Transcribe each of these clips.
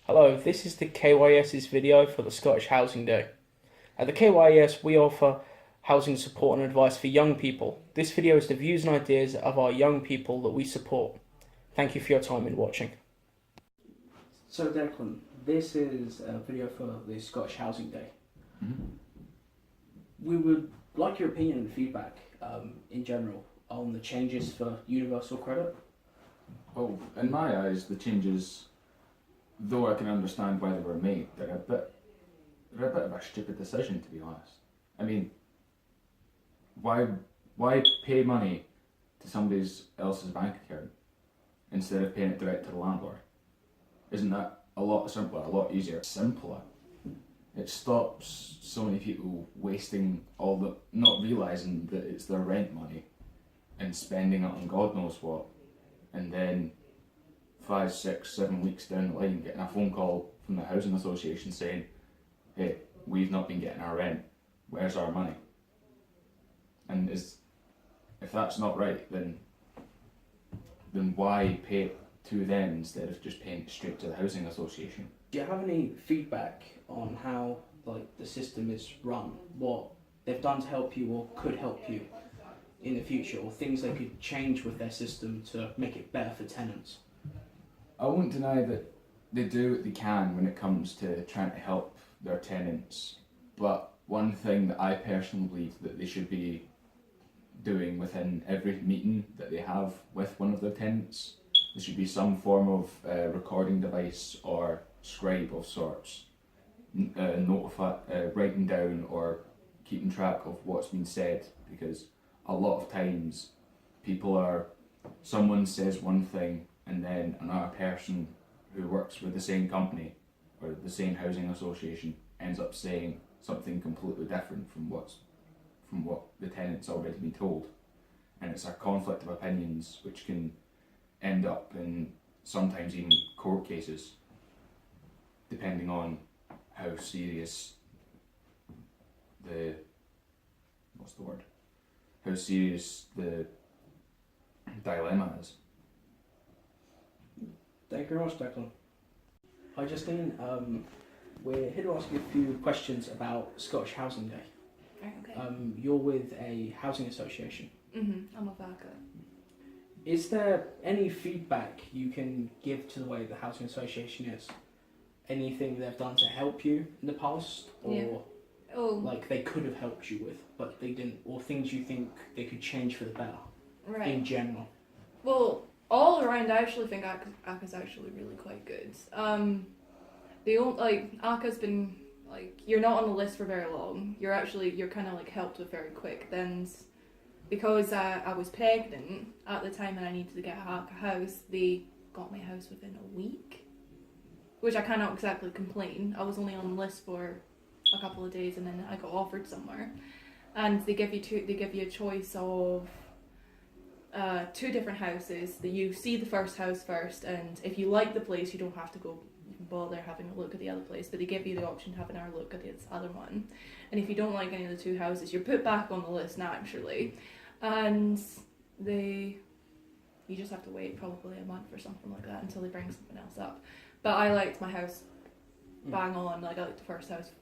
Hello, this is the KYS's video for the Scottish Housing Day. At the KYS, we offer housing support and advice for young people. This video is the views and ideas of our young people that we support. Thank you for your time in watching. So Declan, this is a video for the Scottish Housing Day. We would like your opinion and feedback in general on the changes for universal credit. Well, in my eyes, the changes, though I can understand why they were made, they're a bit of a stupid decision, to be honest. I mean, why pay money to somebody else's bank account instead of paying it direct to the landlord? Isn't that a lot simpler, a lot easier, simpler? It stops so many people wasting not realising that it's their rent money and spending it on God knows what, and then 5, 6, 7 weeks down the line getting a phone call from the housing association saying, hey, we've not been getting our rent, where's our money? And if that's not right, then why pay it to them instead of just paying it straight to the housing association? Do you have any feedback on how the system is run, what they've done to help you or could help you in the future, or things they could change with their system to make it better for tenants? I won't deny that they do what they can when it comes to trying to help their tenants, but one thing that I personally believe that they should be doing within every meeting that they have with one of their tenants, there should be some form of recording device or scribe of sorts, writing down or keeping track of what's been said, because a lot of times someone says one thing and then another person who works with the same company or the same housing association ends up saying something completely different from what the tenant's already been told, and it's a conflict of opinions which can end up in sometimes even court cases, depending on how serious the dilemma is. Thank you very much, Declan. Hi Justine, we're here to ask you a few questions about Scottish Housing Day. Okay. You're with a housing association. I'm a VACA. Is there any feedback you can give to the way the housing association is? Anything they've done to help you in the past, or they could have helped you with, but they didn't, or things you think they could change for the better, right? In general. Well, all around, I actually think ACA's actually really quite good. ACA's been you're not on the list for very long. You're kind of helped with very quick things. Because I was pregnant at the time and I needed to get a ACA house, they got my house within a week, which I cannot exactly complain. I was only on the list for a couple of days and then I got offered somewhere, and they give you a choice of 2 different houses. That you see the first house first, and if you like the place, you don't have to go bother having a look at the other place, but they give you the option to have another look at this other one. And if you don't like any of the 2 houses, you're put back on the list naturally, and you just have to wait probably a month or something like that until they bring something else up. But I liked my house bang on. I liked the first house,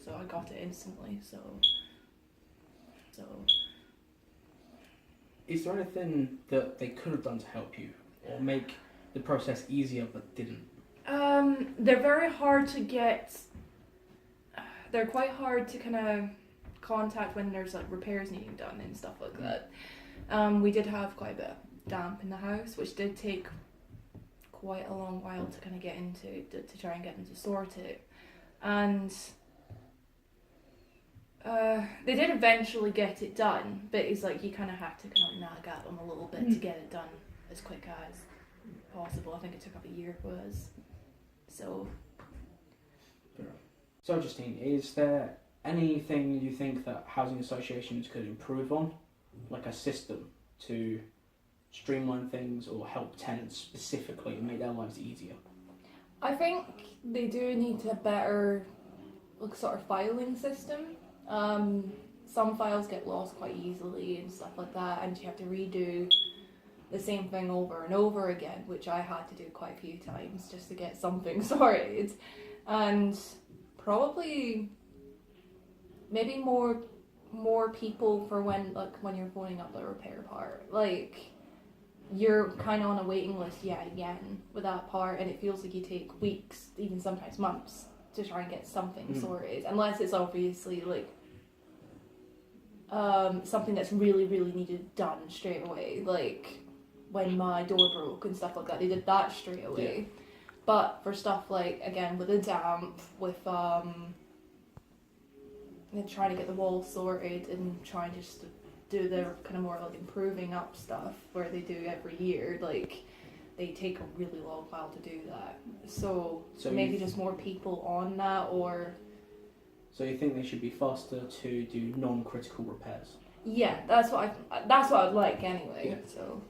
so I got it instantly. So Is there anything that they could have done to help you or make the process easier but didn't? They're very hard to get. They're quite hard to kind of contact when there's repairs needing done and stuff like that. We did have quite a bit of damp in the house, which did take quite a long while to kind of get into to try and get them to sort it, and they did eventually get it done, but it's you kind of had to kind of nag at them a little bit to get it done as quick as possible. I think it took up a year for us. So Justine, is there anything you think that housing associations could improve on, like a system to streamline things or help tenants specifically and make their lives easier? I think they do need a better sort of filing system. Some files get lost quite easily and stuff like that, and you have to redo the same thing over and over again, which I had to do quite a few times just to get something sorted. And probably maybe more people for when you're phoning up the repair part. Like, you're kind of on a waiting list again with that part, and it feels like you take weeks, even sometimes months, to try and get something sorted, unless it's obviously like something that's really, really needed done straight away. Like when my door broke and stuff like that, they did that straight away. Yeah. But for stuff like, again, with the damp, with trying to get the wall sorted and trying just to do their kind of more like improving up stuff where they do every year, like they take a really long while to do that. So maybe just more people on that, or... So you think they should be faster to do non-critical repairs? Yeah, that's what I'd like anyway. Yeah. So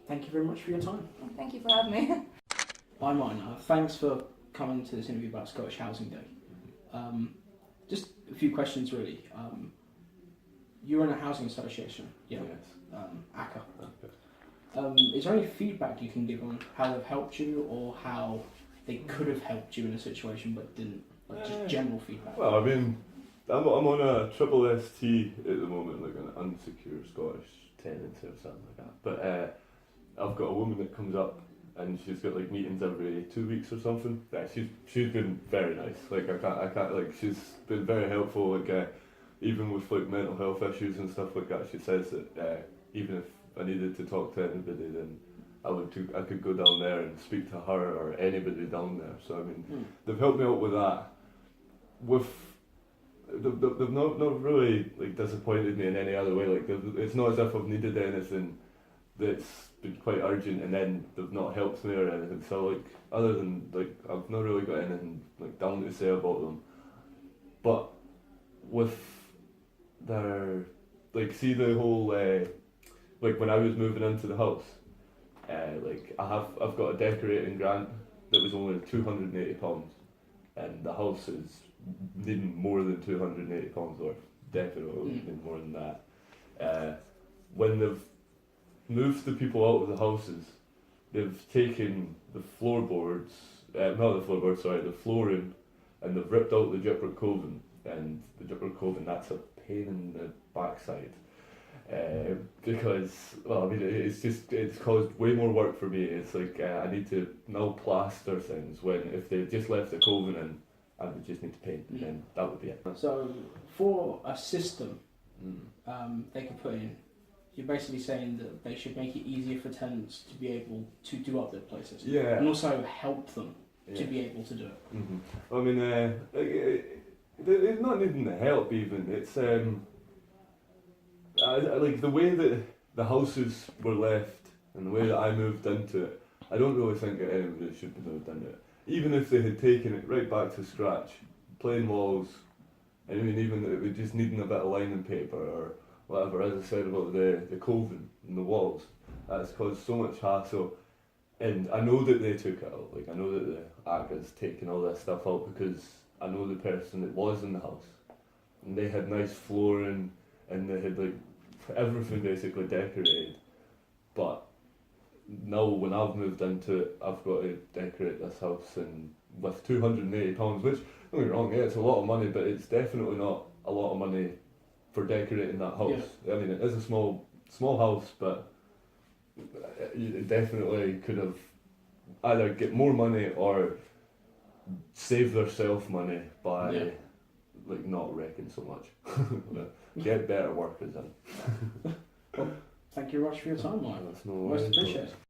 thank you very much for your time. Thank you for having me. Hi Mine, thanks for coming to this interview about Scottish Housing Day. Just a few questions really. You're in a housing association, Yes. ACA. Is there any feedback you can give on how they've helped you, or how they could have helped you in a situation but didn't? Like just general feedback. Well, I mean, I'm on a triple ST at the moment, like an unsecure Scottish tenancy or something like that. But I've got a woman that comes up and she's got like meetings every 2 weeks or something. Yeah, she's been very nice. Like I can't like, she's been very helpful. Like even with like mental health issues and stuff like that, she says that even if I needed to talk to anybody, then I could go down there and speak to her or anybody down there. So I mean, they've helped me out with that. They've not really like disappointed me in any other way. Like it's not as if I've needed anything that's been quite urgent and then they've not helped me or anything. So like other than like I've not really got anything like down to say about them. But with their like, see the whole like when I was moving into the house, like I've got a decorating grant that was only £280, and the house is needing more than £280 worth. Definitely needing more than that. When they've moved the people out of the houses, they've taken the floorboards, the flooring, and they've ripped out the gyprock coving, and the gyprock coving, that's a pain in the backside. Because, well, I mean, it's caused way more work for me. It's like I need to now plaster things, when if they just left the coving in, I would just need to paint, and then that would be it. So for a system they could put in, you're basically saying that they should make it easier for tenants to be able to do up their places, and also help them to be able to do it. I mean, it's not needing the help even. It's like the way that the houses were left and the way that I moved into it, I don't really think that anybody should have moved into it. Even if they had taken it right back to scratch, plain walls, and I mean even that we're just needing a bit of lining paper or whatever, as I said about the coving and the walls, that's caused so much hassle. And I know that they took it out, like I know that the ACA's taken all this stuff out because I know the person that was in the house, and they had nice flooring and they had like everything basically decorated. But now when I've moved into it, I've got to decorate this house, and with £280, which, don't get me wrong, yeah, it's a lot of money, but it's definitely not a lot of money for decorating that house. Yeah. I mean, it is a small house, but it definitely could have either get more money or save themselves money by like not wrecking so much. Get better workers in. Well, thank you very much for your time, Mike. That's no Most appreciated.